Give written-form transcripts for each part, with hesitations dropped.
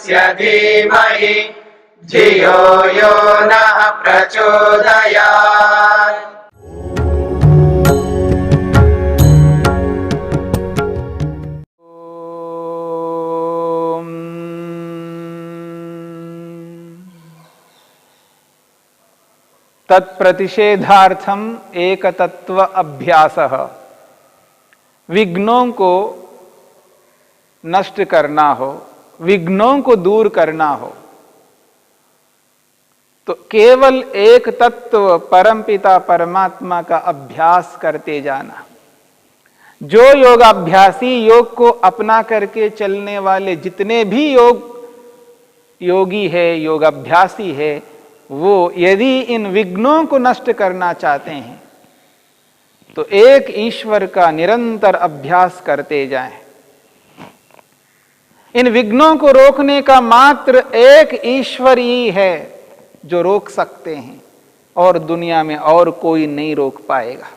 तस्य धीमहि धियो यो नः प्रचोदयात्। तत्प्रतिषेधार्थम एक तत्व अभ्यासः। विघ्नों को नष्ट करना हो, विघ्नों को दूर करना हो, तो केवल एक तत्व परमपिता परमात्मा का अभ्यास करते जाना। जो योगाभ्यासी, योग को अपना करके चलने वाले जितने भी योगी है, योगाभ्यासी है, वो यदि इन विघ्नों को नष्ट करना चाहते हैं तो एक ईश्वर का निरंतर अभ्यास करते जाएं। इन विघ्नों को रोकने का मात्र एक ईश्वर ही है जो रोक सकते हैं, और दुनिया में और कोई नहीं रोक पाएगा।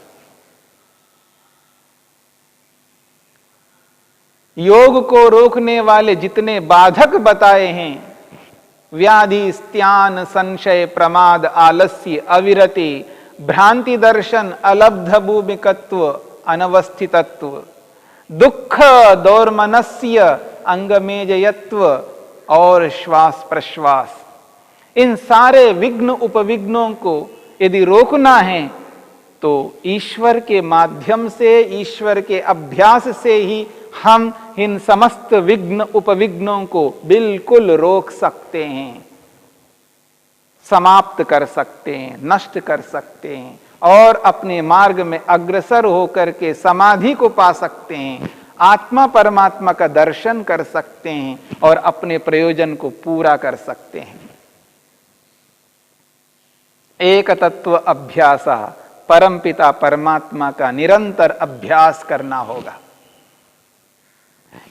योग को रोकने वाले जितने बाधक बताए हैं, व्याधि, स्त्यान, संशय, प्रमाद, आलस्य, अविरति, भ्रांति दर्शन, अलब्ध भूमिकत्व, अनवस्थितत्व, दुख, दौर्मनस्य, अंगमेजयत्व और श्वास प्रश्वास, इन सारे विघ्न उपविघ्नों को यदि रोकना है तो ईश्वर के माध्यम से, ईश्वर के अभ्यास से ही हम इन समस्त विघ्न उपविघ्नों को बिल्कुल रोक सकते हैं, समाप्त कर सकते हैं, नष्ट कर सकते हैं और अपने मार्ग में अग्रसर होकर के समाधि को पा सकते हैं, आत्मा परमात्मा का दर्शन कर सकते हैं और अपने प्रयोजन को पूरा कर सकते हैं। एक तत्व अभ्यास, परमपिता परमात्मा का निरंतर अभ्यास करना होगा।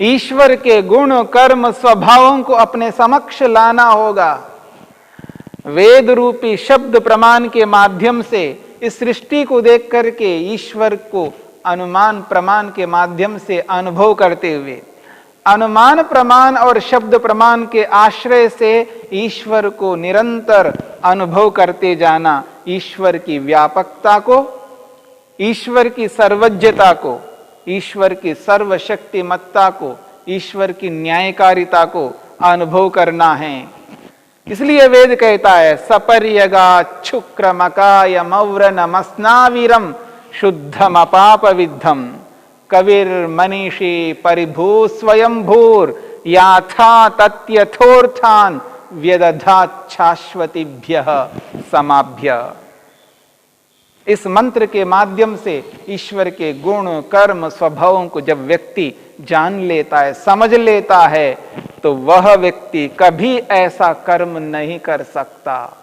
ईश्वर के गुण, कर्म, स्वभावों को अपने समक्ष लाना होगा। वेद रूपी शब्द प्रमाण के माध्यम से इस सृष्टि को देख करके ईश्वर को अनुमान प्रमाण के माध्यम से अनुभव करते हुए, अनुमान प्रमाण और शब्द प्रमाण के आश्रय से ईश्वर को निरंतर अनुभव करते जाना। ईश्वर की व्यापकता को, ईश्वर की सर्वज्ञता को, ईश्वर की सर्वशक्तिमत्ता को, ईश्वर की न्यायकारिता को अनुभव करना है। इसलिए वेद कहता है, सपर्यगाच्छुक्रमकाय मव्रनमस्नाविरम शुद्धम अपाप विद्धम कविर मनीषी परिभू स्वयंभूर याथा तत्यथोर्थान व्यदधात शाश्वतीभ्यः समाभ्य। इस मंत्र के माध्यम से ईश्वर के गुण, कर्म, स्वभावों को जब व्यक्ति जान लेता है, समझ लेता है, तो वह व्यक्ति कभी ऐसा कर्म नहीं कर सकता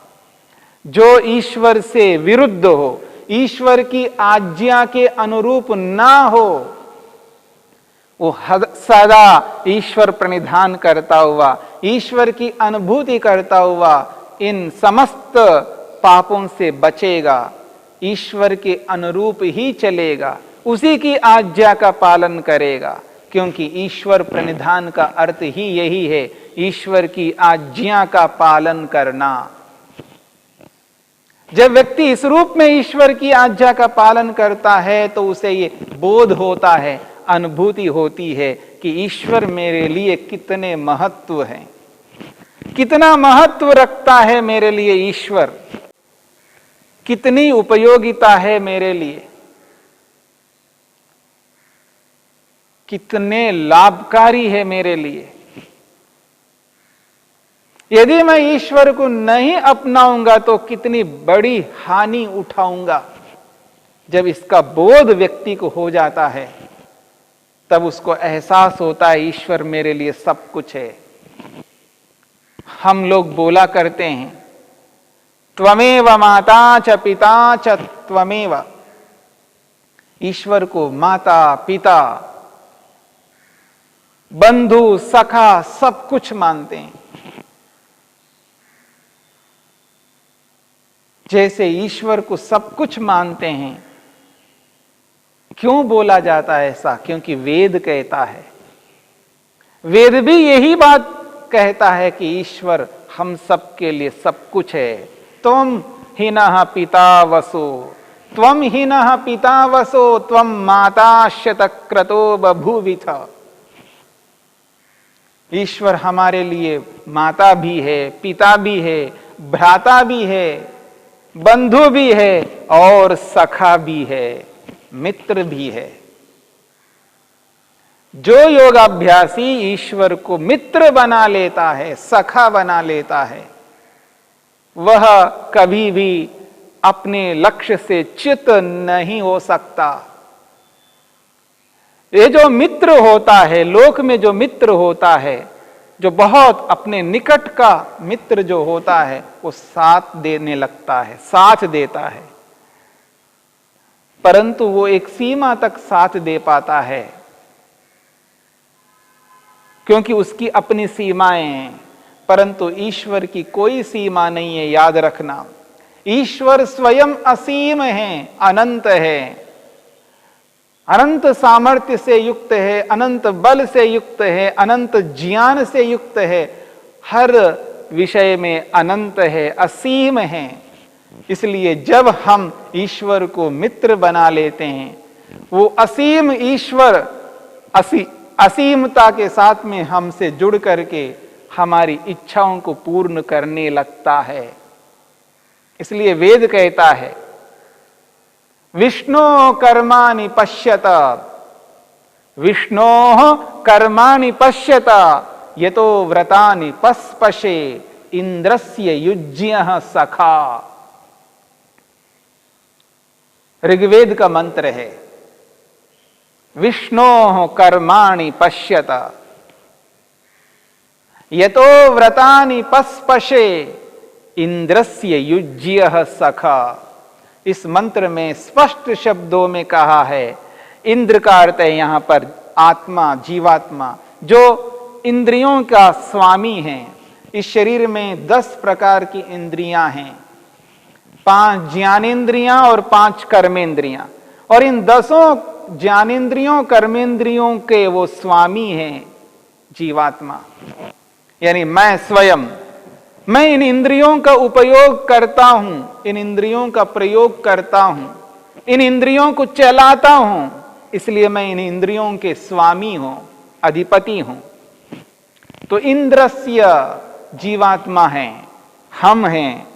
जो ईश्वर से विरुद्ध हो, ईश्वर की आज्ञा के अनुरूप ना हो। वो सदा ईश्वर प्रणिधान करता हुआ, ईश्वर की अनुभूति करता हुआ इन समस्त पापों से बचेगा, ईश्वर के अनुरूप ही चलेगा, उसी की आज्ञा का पालन करेगा, क्योंकि ईश्वर प्रणिधान का अर्थ ही यही है, ईश्वर की आज्ञा का पालन करना। जब व्यक्ति इस रूप में ईश्वर की आज्ञा का पालन करता है तो उसे ये बोध होता है, अनुभूति होती है कि ईश्वर मेरे लिए कितने महत्व हैं, कितना महत्व रखता है मेरे लिए ईश्वर, कितनी उपयोगिता है मेरे लिए, कितने लाभकारी है मेरे लिए। यदि मैं ईश्वर को नहीं अपनाऊंगा तो कितनी बड़ी हानि उठाऊंगा। जब इसका बोध व्यक्ति को हो जाता है तब उसको एहसास होता है ईश्वर मेरे लिए सब कुछ है। हम लोग बोला करते हैं, त्वमेव माता च पिता च त्वमेव। ईश्वर को माता, पिता, बंधु, सखा सब कुछ मानते हैं। जैसे ईश्वर को सब कुछ मानते हैं, क्यों बोला जाता है ऐसा? क्योंकि वेद कहता है, वेद भी यही बात कहता है कि ईश्वर हम सब के लिए सब कुछ है। त्वम हीनः पिता वसो, त्वम हीनः पिता वसो, त्वम माता शतक्रतो बभूविथ। ईश्वर हमारे लिए माता भी है, पिता भी है, भ्राता भी है, बंधु भी है और सखा भी है, मित्र भी है। जो योगाभ्यासी ईश्वर को मित्र बना लेता है, सखा बना लेता है, वह कभी भी अपने लक्ष्य से च्युत नहीं हो सकता। ये जो मित्र होता है, लोक में जो मित्र होता है, जो बहुत अपने निकट का मित्र जो होता है, वो साथ देने लगता है, साथ देता है, परंतु वो एक सीमा तक साथ दे पाता है, क्योंकि उसकी अपनी सीमाएं हैं। परंतु ईश्वर की कोई सीमा नहीं है, याद रखना। ईश्वर स्वयं असीम है, अनंत है, अनंत सामर्थ्य से युक्त है, अनंत बल से युक्त है, अनंत ज्ञान से युक्त है, हर विषय में अनंत है, असीम है। इसलिए जब हम ईश्वर को मित्र बना लेते हैं, वो असीम ईश्वर असीमता के साथ में हमसे जुड़ करके हमारी इच्छाओं को पूर्ण करने लगता है। इसलिए वेद कहता है, विष्णो कर्माणि पश्यत, विष्णो कर्माणि पश्यत, यतो व्रतानि पस्पशे इंद्रस्य युज्यः सखा। ऋग्वेद का मंत्र है, विष्णो कर्माणि पश्यत, यतो व्रतानि पस्पशे इंद्रस्य युज्यः सखा। इस मंत्र में स्पष्ट शब्दों में कहा है, इंद्र का अर्थ है यहां पर आत्मा, जीवात्मा, जो इंद्रियों का स्वामी है। इस शरीर में 10 प्रकार की इंद्रियां हैं, 5 ज्ञानेंद्रियां और 5 कर्मेंद्रियां, और इन 10 ज्ञानेंद्रियों कर्मेंद्रियों के वो स्वामी हैं जीवात्मा, यानी मैं स्वयं। मैं इन इंद्रियों का उपयोग करता हूं, इन इंद्रियों का प्रयोग करता हूं, इन इंद्रियों को चलाता हूं, इसलिए मैं इन इंद्रियों के स्वामी हूं, अधिपति हूं। तो इंद्रस्य जीवात्मा है, हम हैं,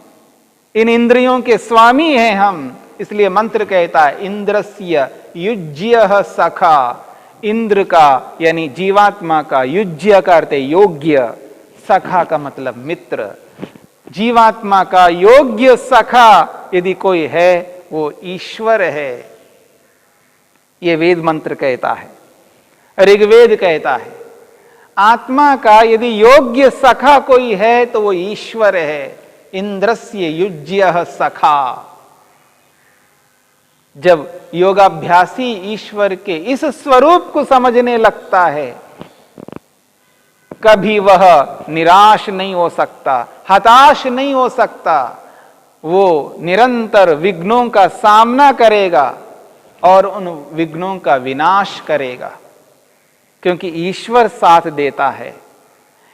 इन इंद्रियों के स्वामी हैं हम। इसलिए मंत्र कहता है, इंद्रस्य युज्यः सखा। इंद्र का यानी जीवात्मा का, युज्य का अर्थ योग्य, सखा का मतलब मित्र। जीवात्मा का योग्य सखा यदि कोई है, वो ईश्वर है। ये वेद मंत्र कहता है, ऋग्वेद कहता है। आत्मा का यदि योग्य सखा कोई है तो वो ईश्वर है। इंद्रस्य युज्यः सखा। जब योगाभ्यासी ईश्वर के इस स्वरूप को समझने लगता है, कभी वह निराश नहीं हो सकता, हताश नहीं हो सकता। वो निरंतर विघ्नों का सामना करेगा और उन विघ्नों का विनाश करेगा, क्योंकि ईश्वर साथ देता है।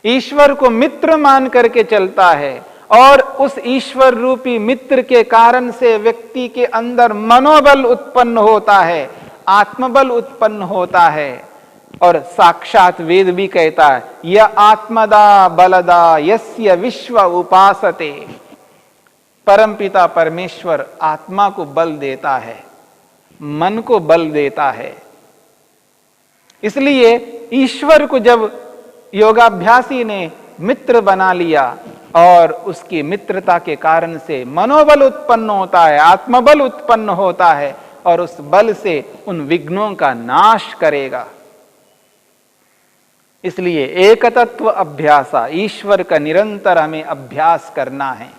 ईश्वर को मित्र मान करके चलता है, और उस ईश्वर रूपी मित्र के कारण से व्यक्ति के अंदर मनोबल उत्पन्न होता है, आत्मबल उत्पन्न होता है। और साक्षात वेद भी कहता है, यह आत्मदा बलदा यस्य विश्व उपासते। परमपिता परमेश्वर आत्मा को बल देता है, मन को बल देता है। इसलिए ईश्वर को जब योगाभ्यासी ने मित्र बना लिया, और उसकी मित्रता के कारण से मनोबल उत्पन्न होता है, आत्मबल उत्पन्न होता है, और उस बल से उन विघ्नों का नाश करेगा। इसलिए एकतत्व अभ्यासा, ईश्वर का निरंतर हमें अभ्यास करना है।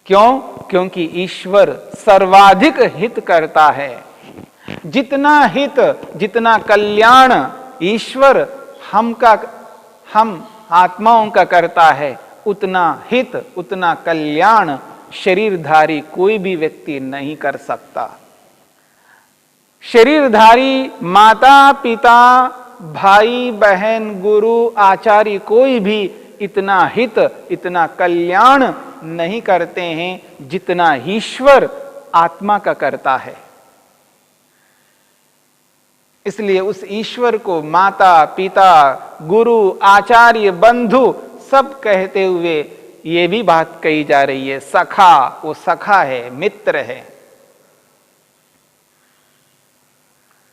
क्यों? क्योंकि ईश्वर सर्वाधिक हित करता है। जितना हित, जितना कल्याण ईश्वर हम आत्माओं का करता है, उतना हित, उतना कल्याण शरीरधारी कोई भी व्यक्ति नहीं कर सकता। शरीरधारी माता पिता भाई बहन गुरु आचार्य कोई भी इतना हित इतना कल्याण नहीं करते हैं जितना ईश्वर आत्मा का करता है। इसलिए उस ईश्वर को माता पिता गुरु आचार्य बंधु सब कहते हुए ये भी बात कही जा रही है, सखा, वो सखा है, मित्र है।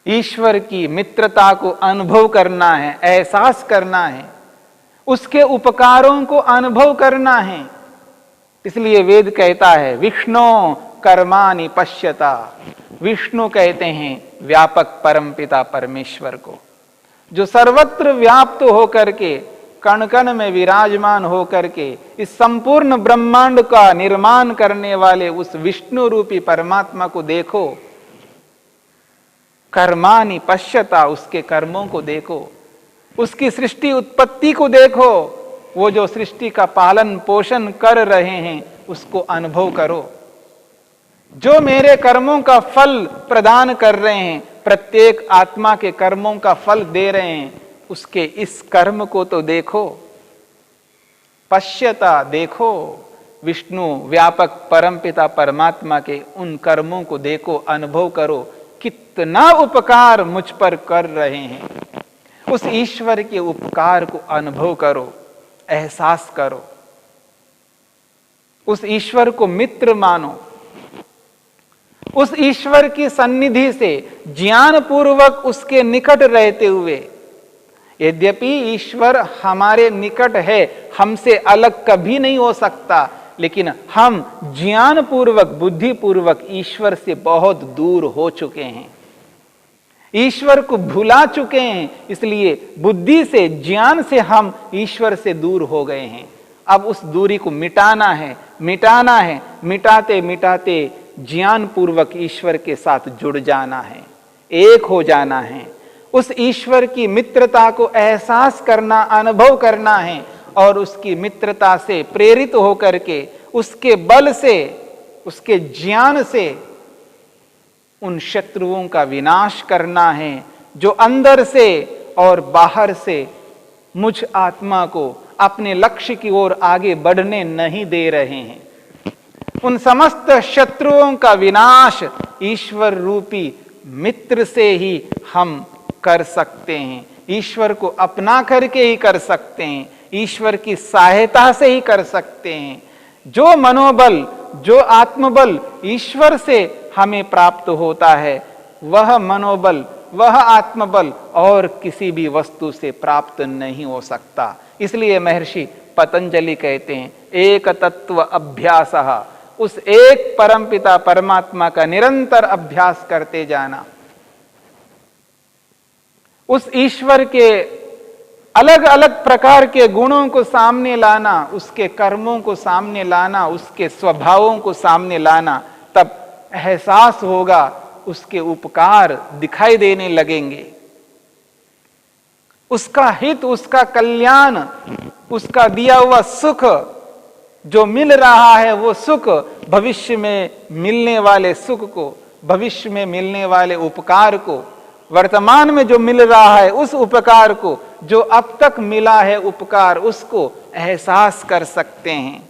ईश्वर की मित्रता को अनुभव करना है, एहसास करना है, उसके उपकारों को अनुभव करना है। इसलिए वेद कहता है विष्णु कर्माणि पश्यता। विष्णु कहते हैं व्यापक परमपिता परमेश्वर को, जो सर्वत्र व्याप्त होकर के कण कण में विराजमान होकर के इस संपूर्ण ब्रह्मांड का निर्माण करने वाले उस विष्णु रूपी परमात्मा को देखो। कर्माणि पश्यता, उसके कर्मों को देखो, उसकी सृष्टि उत्पत्ति को देखो, वो जो सृष्टि का पालन पोषण कर रहे हैं उसको अनुभव करो। जो मेरे कर्मों का फल प्रदान कर रहे हैं, प्रत्येक आत्मा के कर्मों का फल दे रहे हैं, उसके इस कर्म को तो देखो। पश्यता, देखो, विष्णु व्यापक परमपिता परमात्मा के उन कर्मों को देखो, अनुभव करो, कितना उपकार मुझ पर कर रहे हैं। उस ईश्वर के उपकार को अनुभव करो, एहसास करो, उस ईश्वर को मित्र मानो। उस ईश्वर की सन्निधि से ज्ञान पूर्वक उसके निकट रहते हुए, यद्यपि ईश्वर हमारे निकट है, हमसे अलग कभी नहीं हो सकता, लेकिन हम ज्ञान पूर्वक बुद्धि पूर्वक ईश्वर से बहुत दूर हो चुके हैं, ईश्वर को भुला चुके हैं। इसलिए बुद्धि से ज्ञान से हम ईश्वर से दूर हो गए हैं। अब उस दूरी को मिटाना है, मिटाना है, मिटाते मिटाते ज्ञान पूर्वक ईश्वर के साथ जुड़ जाना है, एक हो जाना है। उस ईश्वर की मित्रता को एहसास करना, अनुभव करना है और उसकी मित्रता से प्रेरित होकर के उसके बल से, उसके ज्ञान से उन शत्रुओं का विनाश करना है जो अंदर से और बाहर से मुझ आत्मा को अपने लक्ष्य की ओर आगे बढ़ने नहीं दे रहे हैं। उन समस्त शत्रुओं का विनाश ईश्वर रूपी मित्र से ही हम कर सकते हैं, ईश्वर को अपना करके ही कर सकते हैं, ईश्वर की सहायता से ही कर सकते हैं। जो मनोबल, जो आत्मबल ईश्वर से हमें प्राप्त होता है, वह मनोबल, वह आत्मबल और किसी भी वस्तु से प्राप्त नहीं हो सकता। इसलिए महर्षि पतंजलि कहते हैं एक तत्व अभ्यासः, उस एक परमपिता परमात्मा का निरंतर अभ्यास करते जाना, उस ईश्वर के अलग अलग प्रकार के गुणों को सामने लाना, उसके कर्मों को सामने लाना, उसके स्वभावों को सामने लाना, तब एहसास होगा, उसके उपकार दिखाई देने लगेंगे, उसका हित, उसका कल्याण, उसका दिया हुआ सुख जो मिल रहा है, वो सुख भविष्य में मिलने वाले सुख को, भविष्य में मिलने वाले उपकार को, वर्तमान में जो मिल रहा है उस उपकार को, जो अब तक मिला है उपकार, उसको एहसास कर सकते हैं।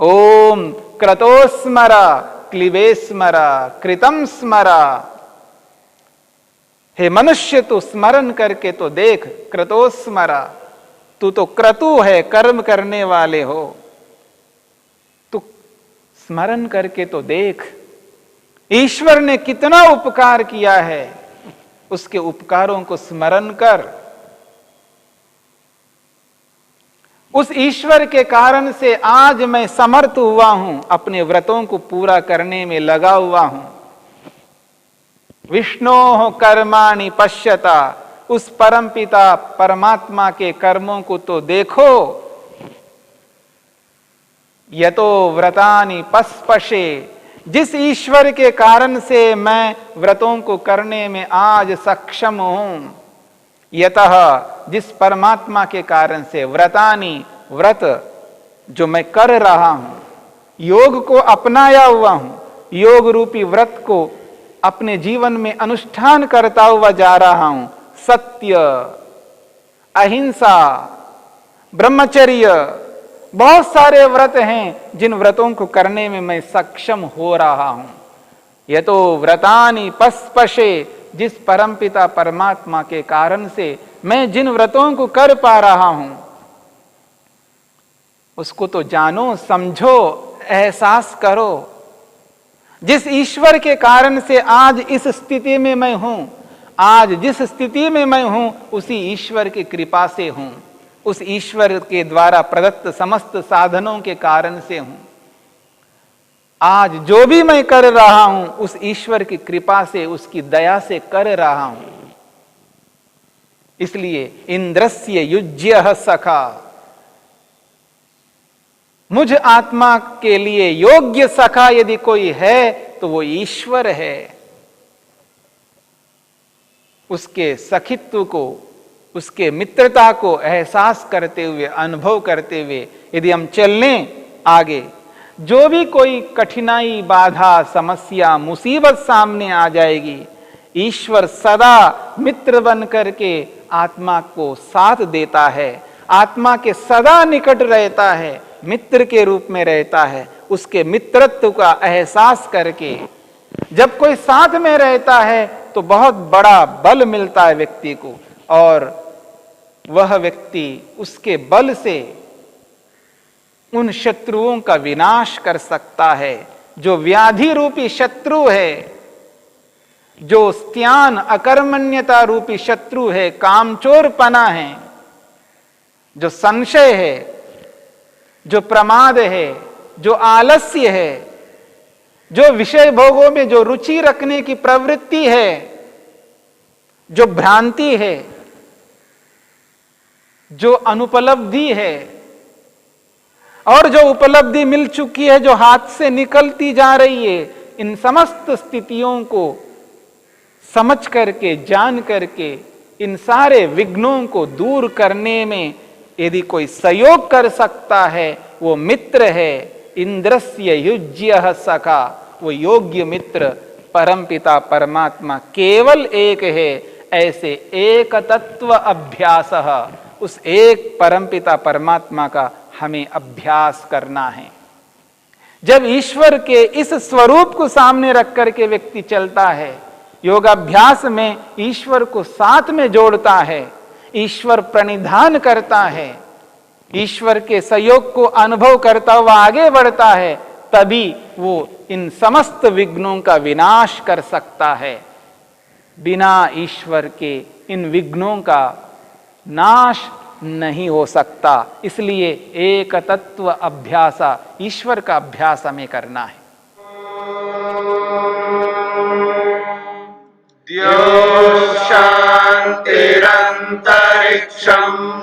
ओम क्रतोस्मरा क्लिबे स्मरा कृतम स्मरा। हे मनुष्य, तू स्मरण करके तो देख, क्रतोस्मरा, तू तो क्रतु है, कर्म करने वाले हो, तू स्मरण करके तो देख ईश्वर ने कितना उपकार किया है, उसके उपकारों को स्मरण कर। उस ईश्वर के कारण से आज मैं समर्थ हुआ हूं, अपने व्रतों को पूरा करने में लगा हुआ हूं। विष्णोः कर्माणि पश्यता, उस परमपिता परमात्मा के कर्मों को तो देखो। यतो व्रतानि पस्पशे, जिस ईश्वर के कारण से मैं व्रतों को करने में आज सक्षम हूं, यतः, जिस परमात्मा के कारण से, व्रतानि, व्रत जो मैं कर रहा हूं, योग को अपनाया हुआ हूं, योग रूपी व्रत को अपने जीवन में अनुष्ठान करता हुआ जा रहा हूं, सत्य, अहिंसा, ब्रह्मचर्य, बहुत सारे व्रत हैं जिन व्रतों को करने में मैं सक्षम हो रहा हूं। ये तो व्रतानि पस्पशे, जिस परमपिता परमात्मा के कारण से मैं जिन व्रतों को कर पा रहा हूं उसको तो जानो, समझो, एहसास करो। जिस ईश्वर के कारण से आज इस स्थिति में मैं हूं, आज जिस स्थिति में मैं हूं, उसी ईश्वर की कृपा से हूं, उस ईश्वर के द्वारा प्रदत्त समस्त साधनों के कारण से हूं। आज जो भी मैं कर रहा हूं उस ईश्वर की कृपा से, उसकी दया से कर रहा हूं। इसलिए इंद्रस्य युज्यः सखा, मुझ आत्मा के लिए योग्य सखा यदि कोई है तो वो ईश्वर है। उसके सखित्व को, उसके मित्रता को एहसास करते हुए, अनुभव करते हुए यदि हम चलें आगे, जो भी कोई कठिनाई, बाधा, समस्या, मुसीबत सामने आ जाएगी, ईश्वर सदा मित्र बन करके आत्मा को साथ देता है, आत्मा के सदा निकट रहता है, मित्र के रूप में रहता है। उसके मित्रत्व का एहसास करके जब कोई साथ में रहता है तो बहुत बड़ा बल मिलता है व्यक्ति को, और वह व्यक्ति उसके बल से उन शत्रुओं का विनाश कर सकता है। जो व्याधि रूपी शत्रु है, जो स्त्यान अकर्मण्यता रूपी शत्रु है, कामचोरपना है, जो संशय है, जो प्रमाद है, जो आलस्य है, जो विषय भोगों में जो रुचि रखने की प्रवृत्ति है, जो भ्रांति है, जो अनुपलब्धि है, और जो उपलब्धि मिल चुकी है, जो हाथ से निकलती जा रही है, इन समस्त स्थितियों को समझ करके, जान करके, इन सारे विघ्नों को दूर करने में यदि कोई सहयोग कर सकता है वो मित्र है। इंद्रस्य युज्यः सखा, वो योग्य मित्र परमपिता परमात्मा केवल एक है। ऐसे एक तत्व अभ्यासः, उस एक परमपिता परमात्मा का हमें अभ्यास करना है। जब ईश्वर के इस स्वरूप को सामने रख करके व्यक्ति चलता है, योगाभ्यास में ईश्वर को साथ में जोड़ता है, ईश्वर प्रणिधान करता है, ईश्वर के सहयोग को अनुभव करता हुआ आगे बढ़ता है, तभी वो इन समस्त विघ्नों का विनाश कर सकता है। बिना ईश्वर के इन विघ्नों का नाश नहीं हो सकता। इसलिए एक तत्व अभ्यास, ईश्वर का अभ्यास हमें करना है। द्यौ शान्तिरन्तरिक्षं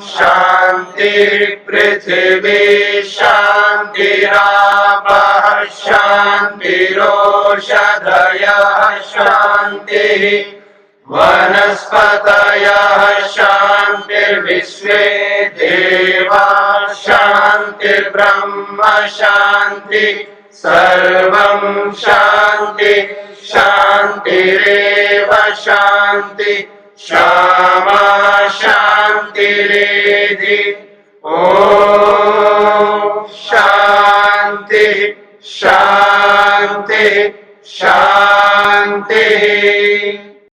शान्तिः पृथिवी शान्तिरापः शान्तिरोषधयः शान्तिः वनस्पतयः शान्तिर्विश्वे देवाः शान्तिर्ब्रह्म शान्तिः सर्वं शान्ति शान्तिरेव शान्ति क्षमा शान्तिरेधि। ॐ शान्ति शान्ति शान्तिः।